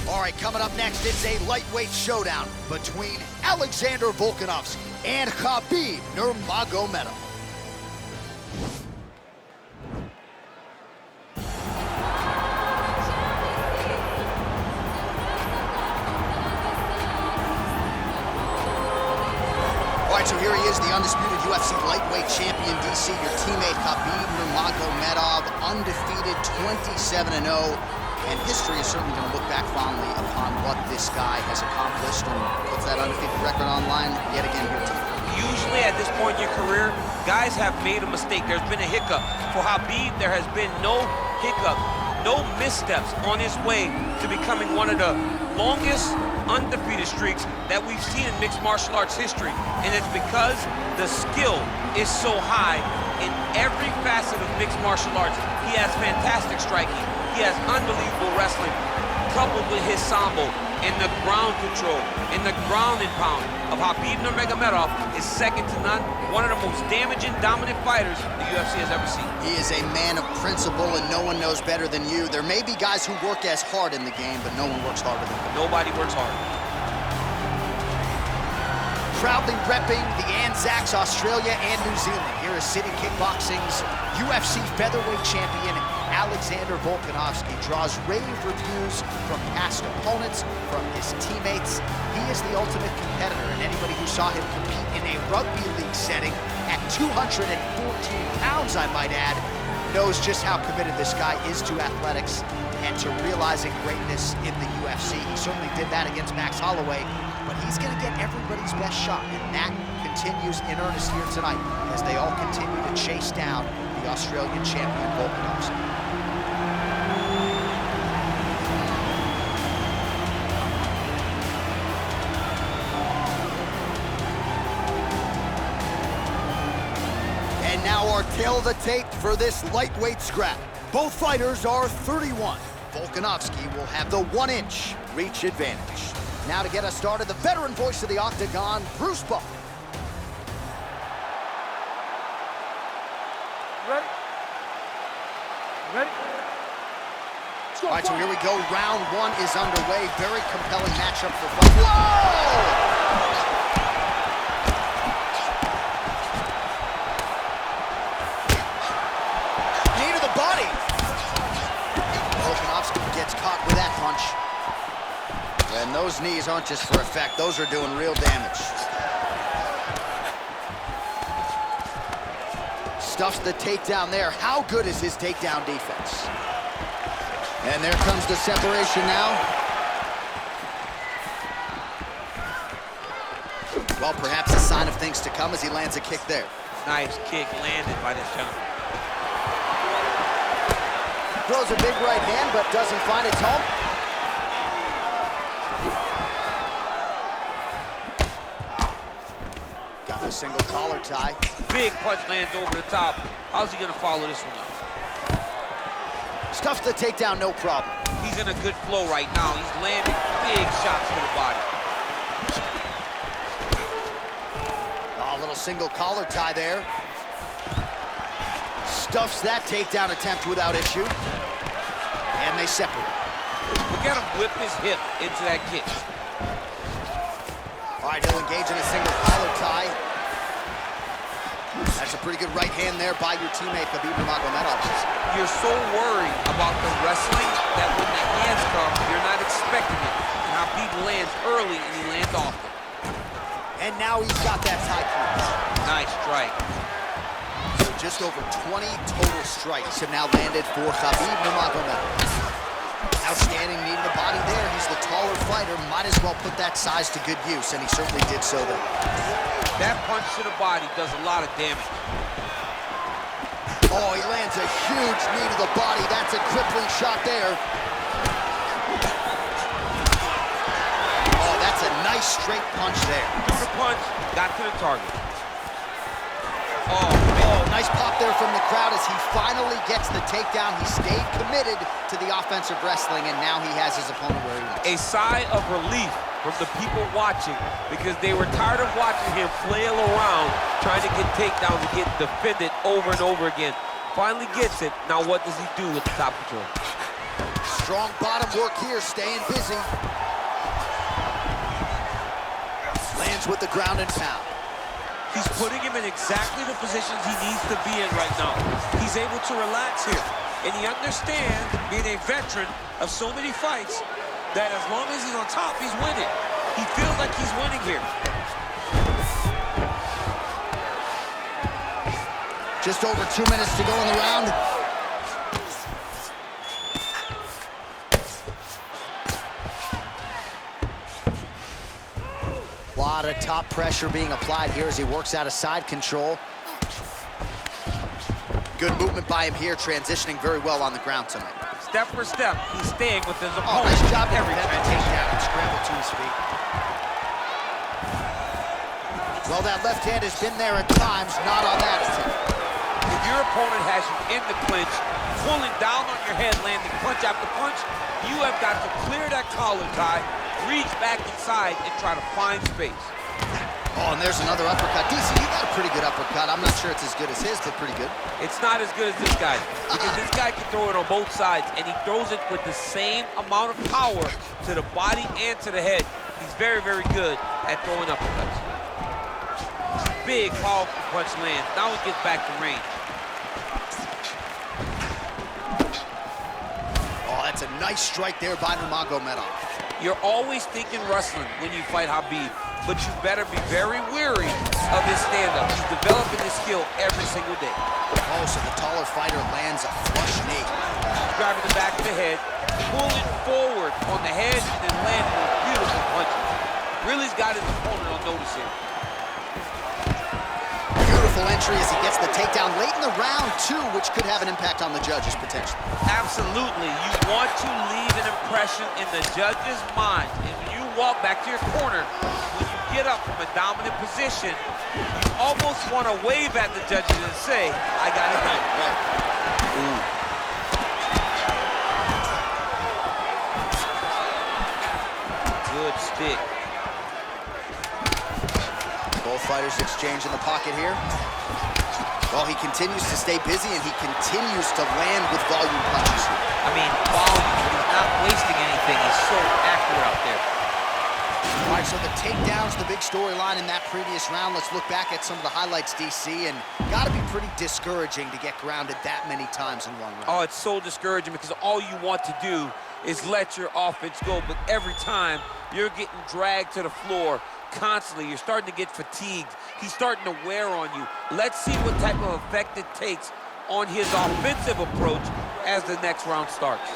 All right, coming up next, it's a lightweight showdown between Alexander Volkanovski and Khabib Nurmagomedov. All right, so here he is, the undisputed UFC lightweight champion, DC. Your teammate Khabib Nurmagomedov, undefeated 27-0. And history is certainly going to look back fondly upon what this guy has accomplished and puts that undefeated record online yet again here tonight. Usually at this point in your career, guys have made a mistake. There's been a hiccup. For Khabib, there has been no hiccup, no missteps on his way to becoming one of the longest undefeated streaks that we've seen in mixed martial arts history. And it's because the skill is so high in every facet of mixed martial arts. He has fantastic striking. He has unbelievable wrestling, coupled with his sambo, and the ground control, and the ground and pound of Khabib Nurmagomedov is second to none. One of the most damaging, dominant fighters the UFC has ever seen. He is a man of principle, and no one knows better than you. There may be guys who work as hard in the game, but no one works harder than him. Nobody works harder. Proudly repping the Anzacs, Australia and New Zealand. Here is City Kickboxing's UFC featherweight champion, Alexander Volkanovski, draws rave reviews from past opponents, from his teammates. He is the ultimate competitor, and anybody who saw him compete in a rugby league setting at 214 pounds, I might add, knows just how committed this guy is to athletics and to realizing greatness in the UFC. He certainly did that against Max Holloway, but he's going to get everybody's best shot, and that continues in earnest here tonight as they all continue to chase down the Australian champion Volkanovski. And now our tail of the tape for this lightweight scrap. Both fighters are 31. Volkanovski will have the 1-inch reach advantage. Now to get us started, the veteran voice of the Octagon, Bruce Buck. Ready? Ready? All right, so here we go. Round one is underway. Very compelling matchup for fun. Whoa! Knee to the body. Volkanovski gets caught with that punch. And those knees aren't just for effect. Those are doing real damage. Stuffs the takedown there. How good is his takedown defense? And there comes the separation now. Well, perhaps a sign of things to come as he lands a kick there. Nice kick landed by this gentleman. Throws a big right hand, but doesn't find its home. Got a single collar tie. Big punch lands over the top. How's he gonna follow this one up? Stuffs the takedown, no problem. He's in a good flow right now. He's landing big shots to the body. Oh, a little single collar tie there. Stuffs that takedown attempt without issue. And they separate. Look at him whip his hip into that kick. All right, he'll engage in a single collar tie. That's a pretty good right hand there by your teammate, Khabib Nurmagomedov. You're so worried about the wrestling that when the hands come, you're not expecting it. And Khabib lands early and he lands often. And now he's got that tie clinch. Nice strike. So just over 20 total strikes have now landed for Khabib Nurmagomedov. Outstanding knee to the body there. He's the taller fighter. Might as well put that size to good use, and he certainly did so there. That punch to the body does a lot of damage. Oh, he lands a huge knee to the body. That's a crippling shot there. Oh, that's a nice straight punch there. Threw the punch, got to the target. Oh, nice pop there from the crowd as he finally gets the takedown. He stayed committed to the offensive wrestling, and now he has his opponent where he wants. A sigh of relief from the people watching because they were tired of watching him flail around trying to get takedowns and get defended over and over again. Finally gets it. Now what does he do with the top control? Strong bottom work here, staying busy. Lands with the ground and pound. He's putting him in exactly the positions he needs to be in right now. He's able to relax here. And he understands, being a veteran of so many fights, that as long as he's on top, he's winning. He feels like he's winning here. Just over 2 minutes to go in the round. A lot of top pressure being applied here as he works out of side control. Good movement by him here, transitioning very well on the ground tonight. Step for step, he's staying with his opponent. Oh, nice job every transition. Takedown and scramble to his feet. Well, that left hand has been there at times, not on that attempt. If your opponent has you in the clinch, pulling down on your head, landing punch after punch, you have got to clear that collar tie, reach back inside, and try to find space. Oh, and there's another uppercut. DC, you got a pretty good uppercut. I'm not sure it's as good as his, but pretty good. It's not as good as this guy, because this guy can throw it on both sides, and he throws it with the same amount of power to the body and to the head. He's very, very good at throwing uppercuts. Big, powerful punch lands. Now he gets back to range. Oh, that's a nice strike there by Nurmagomedov. You're always thinking wrestling when you fight Khabib, but you better be very wary of his stand-up. He's developing his skill every single day. Oh, so the taller fighter lands a flush knee. Grabbing the back of the head, pulling forward on the head, and then landing with beautiful punches. Really's got his opponent on notice here. Beautiful entry as he gets the takedown late in the round, too, which could have an impact on the judges, potentially. Absolutely. You want to leave an impression in the judge's mind. And when you walk back to your corner, when you get up from a dominant position, you almost want to wave at the judges and say, I got it done. Ooh. Good stick. Both fighters exchange in the pocket here. Well, he continues to stay busy, and he continues to land with volume punches here. I mean, volume, but he's not wasting anything. He's so accurate out there. All right, so the takedown's the big storyline in that previous round. Let's look back at some of the highlights, DC, and got to be pretty discouraging to get grounded that many times in one round. Oh, it's so discouraging because all you want to do is let your offense go, but every time you're getting dragged to the floor constantly. You're starting to get fatigued. He's starting to wear on you. Let's see what type of effect it takes on his offensive approach as the next round starts.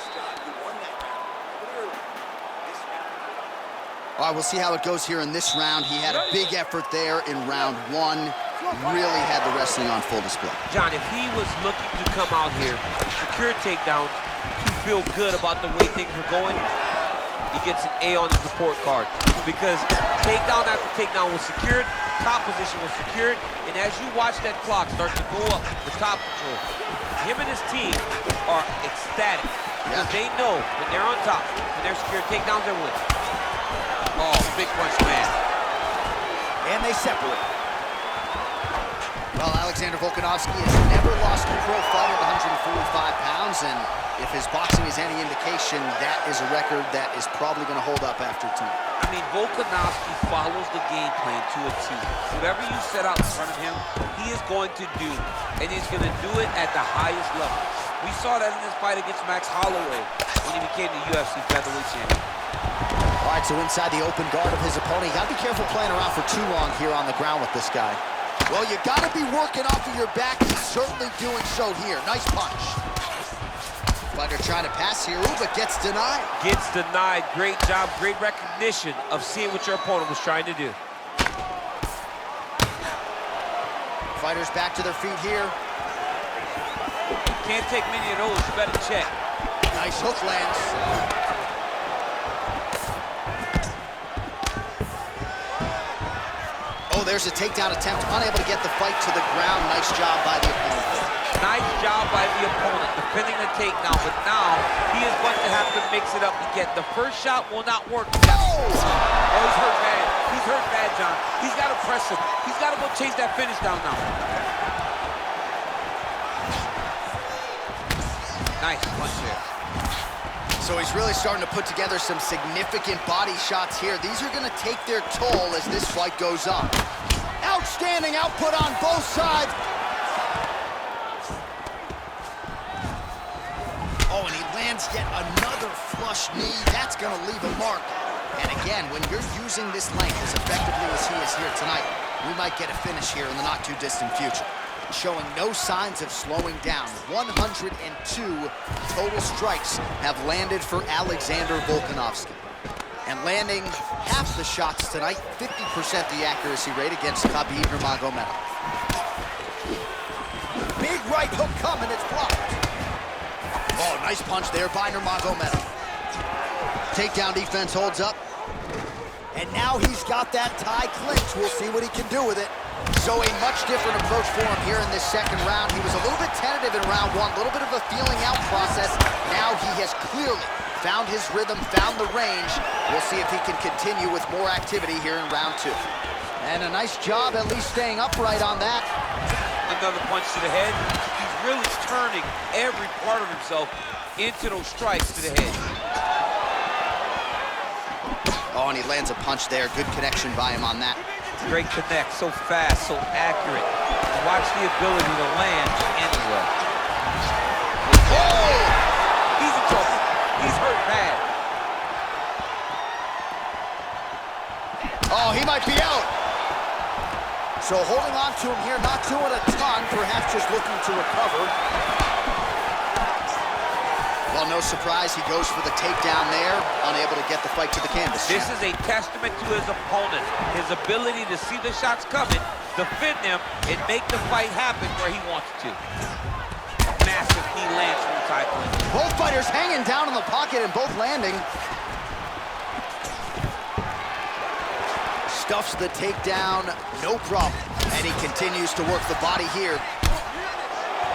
All right, we'll see how it goes here in this round. He had a big effort there in round one. Really had the wrestling on full display. John, if he was looking to come out here, secure takedowns, to feel good about the way things were going, he gets an A on his report card. Because takedown after takedown was secured, top position was secured, and as you watch that clock start to go up, the top control, him and his team are ecstatic. Because they know when they're on top, when they're secured takedowns, they win. Oh, big punch, man. And they separate. Well, Alexander Volkanovski has never lost a pro fight at 145 pounds, and if his boxing is any indication, that is a record that is probably going to hold up after tonight. I mean, Volkanovski follows the game plan to a T. Whatever you set out in front of him, he is going to do, and he's going to do it at the highest level. We saw that in his fight against Max Holloway when he became the UFC featherweight champion. All right, so inside the open guard of his opponent, you got to be careful playing around for too long here on the ground with this guy. Well, you got to be working off of your back. He's certainly doing so here. Nice punch. Fighter trying to pass here, but gets denied. Gets denied. Great job, great recognition of seeing what your opponent was trying to do. Fighters back to their feet here. Can't take many of those. You better check. Nice hook lands. Oh, there's a takedown attempt, unable to get the fight to the ground. Nice job by the opponent. Nice job by the opponent, defending the takedown, but now he is going to have to mix it up again. The first shot will not work. Oh, he's hurt bad. He's hurt bad, John. He's got to press him. He's got to go chase that finish down now. Nice punch there. So he's really starting to put together some significant body shots here. These are going to take their toll as this fight goes on. Outstanding output on both sides. Oh, and he lands yet another flush knee. That's going to leave a mark. And again, when you're using this length as effectively as he is here tonight, we might get a finish here in the not-too-distant future. Showing no signs of slowing down. 102 total strikes have landed for Alexander Volkanovski. And landing half the shots tonight, 50% the accuracy rate against Khabib Nurmagomedov. Big right hook coming, it's blocked. Oh, nice punch there by Nurmagomedov. Takedown defense holds up. And now he's got that tie clinch. We'll see what he can do with it. So a much different approach for him here in this second round. He was a little bit tentative in round one, a little bit of a feeling out process. Now he has clearly found his rhythm, found the range. We'll see if he can continue with more activity here in round two. And a nice job at least staying upright on that. Another punch to the head. He's really turning every part of himself into those strikes to the head. Oh, and he lands a punch there. Good connection by him on that. Great connect, so fast, so accurate. Watch the ability to land anywhere. Oh! He's in trouble. He's hurt bad. Oh, he might be out. So holding on to him here, not doing a ton, perhaps just looking to recover. Well, no surprise, he goes for the takedown there, unable to get the fight to the canvas. This is a testament to his opponent, his ability to see the shots coming, defend them, and make the fight happen where he wants to. Massive knee lands from the tie clinch. Both fighters hanging down in the pocket and both landing. Stuffs the takedown, no problem. And he continues to work the body here.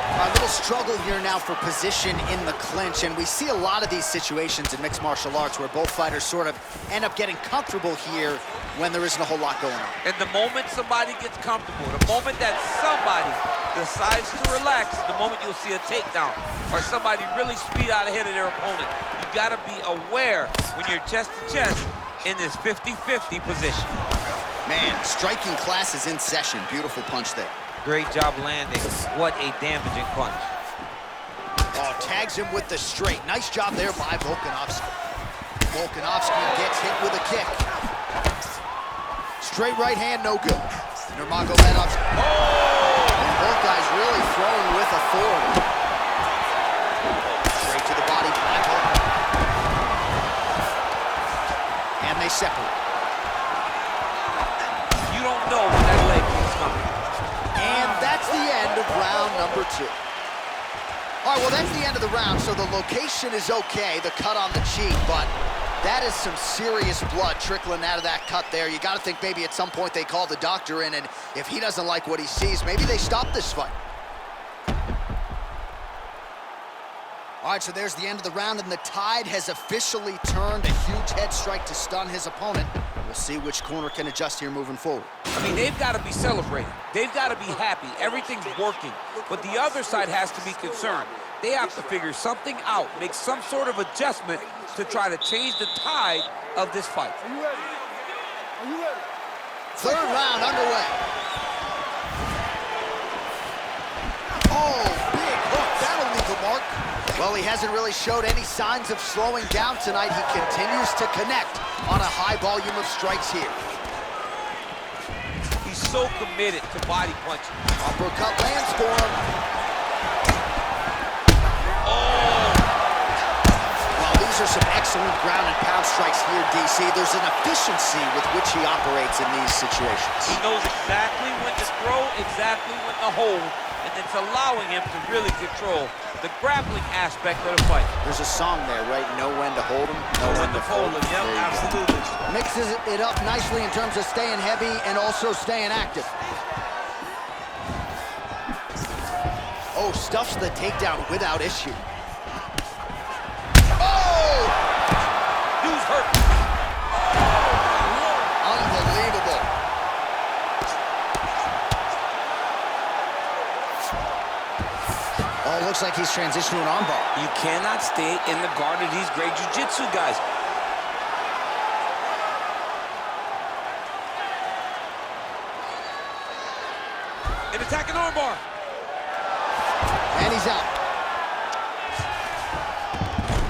A little struggle here now for position in the clinch, and we see a lot of these situations in mixed martial arts where both fighters sort of end up getting comfortable here when there isn't a whole lot going on. And the moment somebody gets comfortable, the moment that somebody decides to relax, the moment you'll see a takedown or somebody really speed out ahead of their opponent. You gotta be aware when you're chest to chest in this 50-50 position. Man, striking class is in session. Beautiful punch there. Great job landing. What a damaging punch. Oh, tags him with the straight. Nice job there by Volkanovski. Volkanovski gets hit with a kick. Straight right hand, no good. Nurmagomedov. Oh! And both guys really throwing with authority. Straight to the body by Volk. And they separate. You don't know when that leg is coming. And that's the end of round number two. All right, well, that's the end of the round, so the location is okay, the cut on the cheek, but that is some serious blood trickling out of that cut there. You got to think maybe at some point they call the doctor in, and if he doesn't like what he sees, maybe they stop this fight. All right, so there's the end of the round, and the tide has officially turned. A huge head strike to stun his opponent. We'll see which corner can adjust here moving forward. I mean, they've got to be celebrating. They've got to be happy. Everything's working. But the other side has to be concerned. They have to figure something out, make some sort of adjustment to try to change the tide of this fight. Are you ready? Are you ready? Third round underway. Oh, big hook. That'll leave a mark. Well, he hasn't really showed any signs of slowing down tonight. He continues to connect on a high volume of strikes here. He's so committed to body punching. Uppercut lands for him. Oh! Well, these are some excellent ground and pound strikes here, DC. There's an efficiency with which he operates in these situations. He knows exactly when to throw, exactly when to hold, and it's allowing him to really control the grappling aspect of the fight. There's a song there, right? Know when to hold him, know when to fold him. Yep, absolutely. Mixes it up nicely in terms of staying heavy and also staying active. Oh, stuffs the takedown without issue. Oh! Dude's hurt. Unbelievable. Oh, look looks like he's transitioned to an armbar. You cannot stay in the guard of these great jiu-jitsu guys. An attacking armbar. And he's out.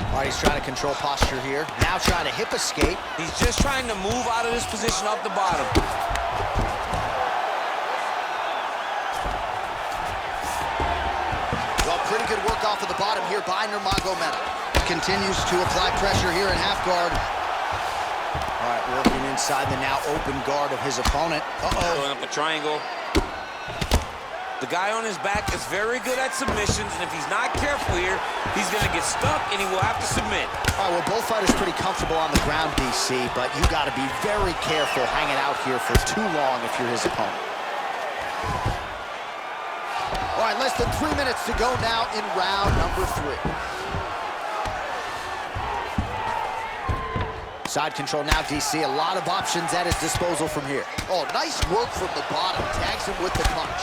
All right, he's trying to control posture here. Now trying to hip escape. He's just trying to move out of this position off the bottom. Well, pretty good work off of the bottom here by Nurmagomedov. Continues to apply pressure here in half guard. All right, working inside the now open guard of his opponent. Going up a triangle. The guy on his back is very good at submissions, and if he's not careful here, he's going to get stuck, and he will have to submit. All right, well, both fighters pretty comfortable on the ground, DC, but you got to be very careful hanging out here for too long if you're his opponent. All right, less than 3 minutes to go now in round number 3. Side control now, DC. A lot of options at his disposal from here. Oh, nice work from the bottom. Tags him with the punch.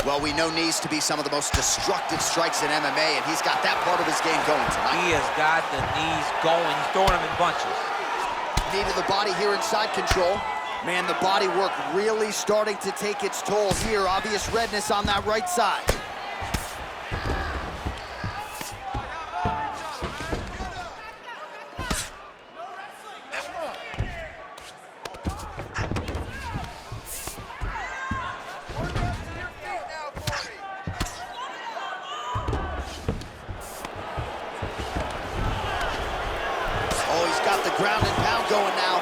Well, we know knees to be some of the most destructive strikes in MMA, and he's got that part of his game going tonight. He has got the knees going. He's throwing them in bunches. Knee to the body here in side control. Man, the body work really starting to take its toll here. Obvious redness on that right side. Oh, he's got the ground and pound going now.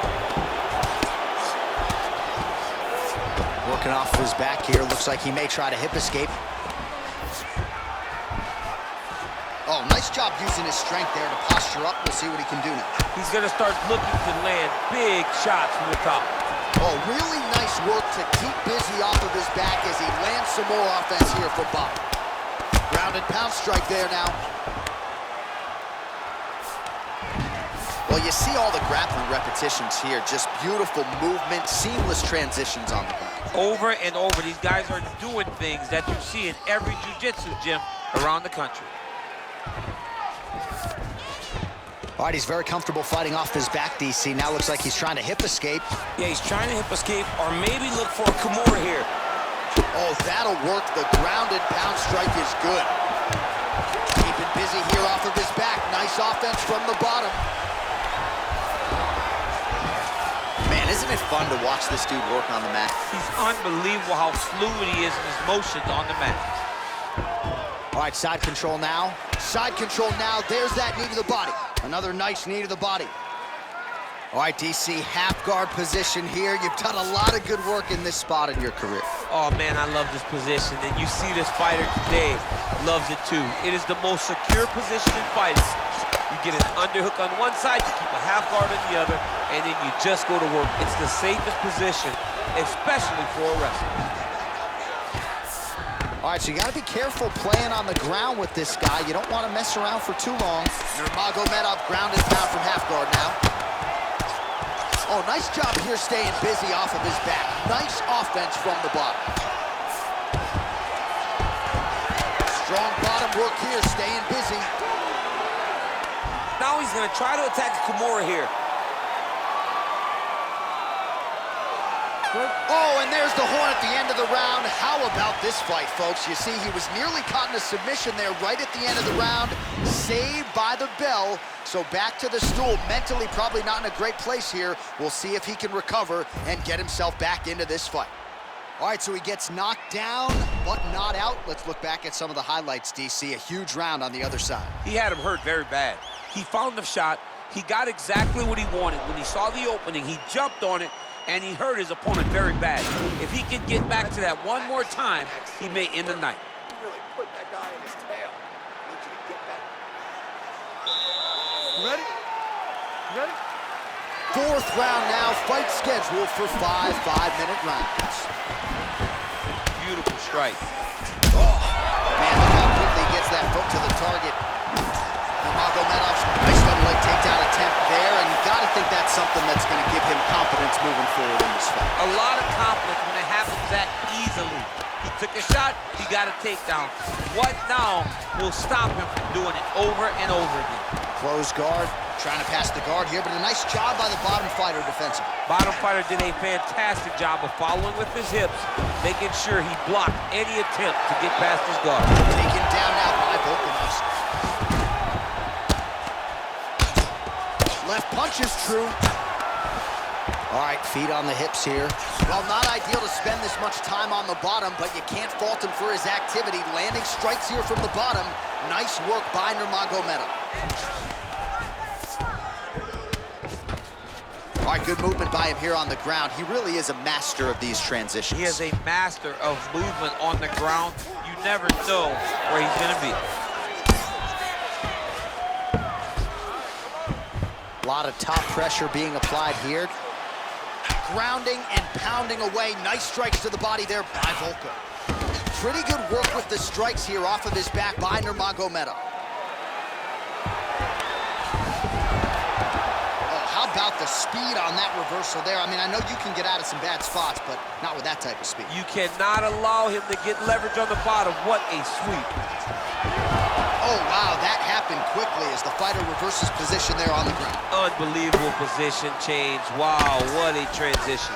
Working off his back here. Looks like he may try to hip escape. Oh, nice job using his strength there to posture up. We'll see what he can do now. He's going to start looking to land big shots from the top. Oh, really nice work to keep busy off of his back as he lands some more offense here for Bob. Ground and pound strike there now. Well, you see all the grappling repetitions here. Just beautiful movement, seamless transitions on the ground. Over and over, these guys are doing things that you see in every jiu-jitsu gym around the country. All right, he's very comfortable fighting off his back, DC. Now looks like he's trying to hip escape. Yeah, he's trying to hip escape or maybe look for a Kimura here. Oh, that'll work. The ground and pound strike is good. Keeping busy here off of his back. Nice offense from the bottom. Man, isn't it fun to watch this dude work on the mat? He's unbelievable how fluid he is in his motions on the mat. All right, side control now. Side control now. There's that knee to the body. Another nice knee to the body. All right, DC, half guard position here. You've done a lot of good work in this spot in your career. Oh, man, I love this position. And you see this fighter today loves it, too. It is the most secure position in fighting. You get an underhook on one side, you keep a half guard on the other, and then you just go to work. It's the safest position, especially for a wrestler. All right, so you got to be careful playing on the ground with this guy. You don't want to mess around for too long. Nurmagomedov ground and pound from half guard now. Oh, nice job here staying busy off of his back. Nice offense from the bottom. Strong bottom work here, staying busy. Now he's going to try to attack Kimura here. Oh, and there's the horn at the end of the round. How about this fight, folks? You see, he was nearly caught in a submission there right at the end of the round. Saved by the bell. So back to the stool. Mentally probably not in a great place here. We'll see if he can recover and get himself back into this fight. All right, so he gets knocked down, but not out. Let's look back at some of the highlights, DC. A huge round on the other side. He had him hurt very bad. He found the shot. He got exactly what he wanted. When he saw the opening, he jumped on it, and he hurt his opponent very bad. If he can get back to that one more time, he may end the night. You really put that guy in his tail. I need you to get back. You ready? You ready? Fourth round now, fight scheduled for 5 5-minute rounds. Beautiful strike. Oh, man, look how quickly he gets that foot to the target. Nurmagomedov's nice double leg takedown attempt there, and you got to think that's something that's going to give him confidence moving forward in this fight. A lot of confidence when it happens that easily. He took a shot, he got a takedown. What now will stop him from doing it over and over again? Close guard, trying to pass the guard here, but a nice job by the bottom fighter defensively. Bottom fighter did a fantastic job of following with his hips, making sure he blocked any attempt to get past his guard. Taken down now by Volkanovski. Left punch is true. All right, feet on the hips here. Well, not ideal to spend this much time on the bottom, but you can't fault him for his activity. Landing strikes here from the bottom. Nice work by Nurmagomedov. All right, good movement by him here on the ground. He really is a master of these transitions. He is a master of movement on the ground. You never know where he's gonna be. A lot of top pressure being applied here. Grounding and pounding away. Nice strikes to the body there by Volka. Pretty good work with the strikes here off of his back by Nurmagomedov. Oh, how about the speed on that reversal there? I mean, I know you can get out of some bad spots, but not with that type of speed. You cannot allow him to get leverage on the bottom. What a sweep. Oh, wow, that happened quickly as the fighter reverses position there on the ground. Unbelievable position change. Wow, what a transition.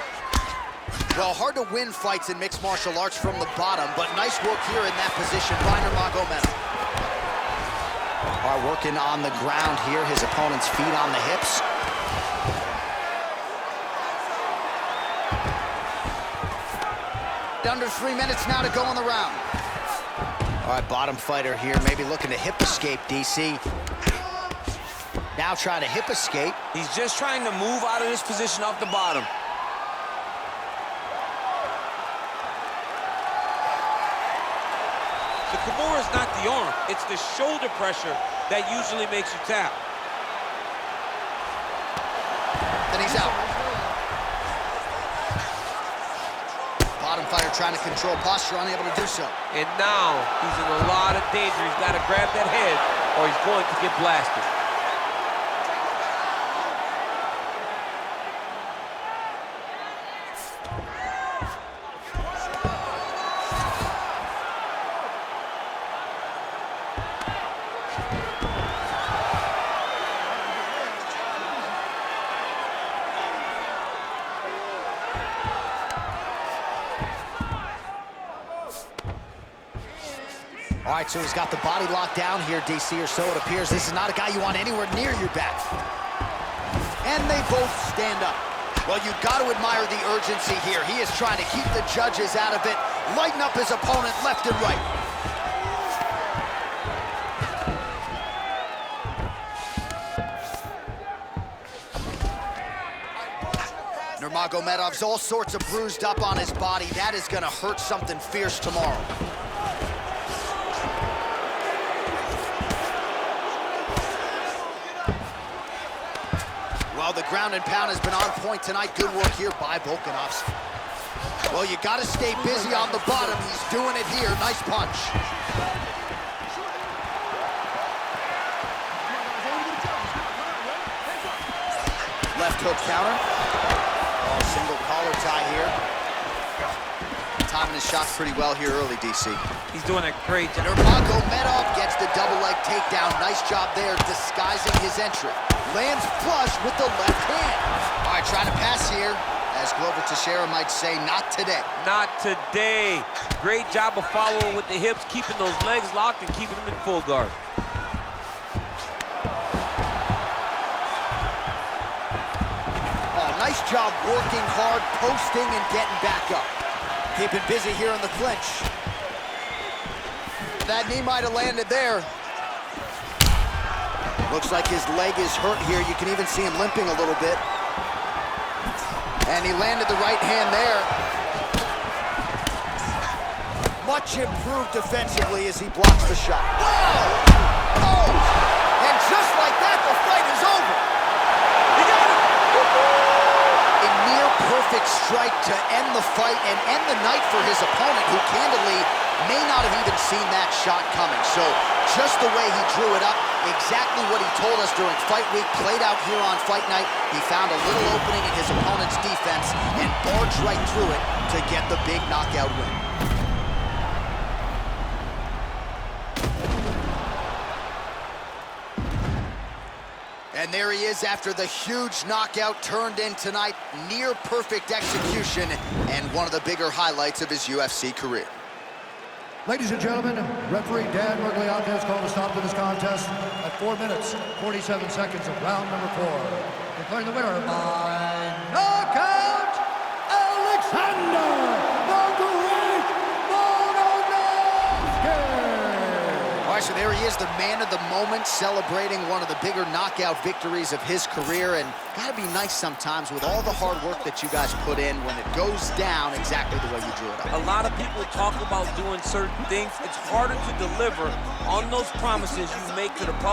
Well, hard to win fights in mixed martial arts from the bottom, but nice work here in that position by Nurmagomedov. All right, working on the ground here, his opponent's feet on the hips. Under 3 minutes now to go in the round. All right, bottom fighter here, maybe looking to hip escape, DC. Now trying to hip escape. He's just trying to move out of this position off the bottom. The Kimura is not the arm, it's the shoulder pressure that usually makes you tap. Then he's out. Bottom fighter trying to control posture, unable to do so. And now he's in a lot of danger. He's got to grab that head or he's going to get blasted. All right, so he's got the body locked down here, DC, or so it appears. This is not a guy you want anywhere near your back. And they both stand up. Well, you've got to admire the urgency here. He is trying to keep the judges out of it, lighten up his opponent left and right. Nurmagomedov's all sorts of bruised up on his body. That is going to hurt something fierce tomorrow. Well, the ground and pound has been on point tonight. Good work here by Volkanovski. Well, you got to stay busy on the bottom. He's doing it here. Nice punch. Left hook counter. Oh, single collar tie here. Timing his shots pretty well here early, DC. He's doing a great job. Nurmagomedov gets the double leg takedown. Nice job there disguising his entry. Lands flush with the left hand. All right, trying to pass here. As Glover Teixeira might say, not today. Not today. Great job of following with the hips, keeping those legs locked and keeping them in full guard. Oh, nice job working hard, posting and getting back up. Keeping busy here in the clinch. That knee might have landed there. Looks like his leg is hurt here. You can even see him limping a little bit. And he landed the right hand there. Much improved defensively as he blocks the shot. Whoa! Oh! And just like that, the fight is over. He got it! A near perfect strike to end the fight and end the night for his opponent, who candidly may not have even seen that shot coming. So just the way he drew it up, exactly what he told us during fight week, played out here on fight night. He found a little opening in his opponent's defense and barged right through it to get the big knockout win. And there he is after the huge knockout turned in tonight. Near perfect execution and one of the bigger highlights of his UFC career. Ladies and gentlemen, referee Dan Mergliante has called a stop to this contest at 4 minutes, 47 seconds of round number 4. Declaring the winner by knockout, Alexander the Great Volkanovski! All right, so there he is, the man of the moment, celebrating one of the bigger knockout victories of his career. And gotta be nice sometimes with all the hard work that you guys put in when it goes down exactly the way you drew it up. A lot of people talk about doing certain things. It's harder to deliver on those promises you make to the public.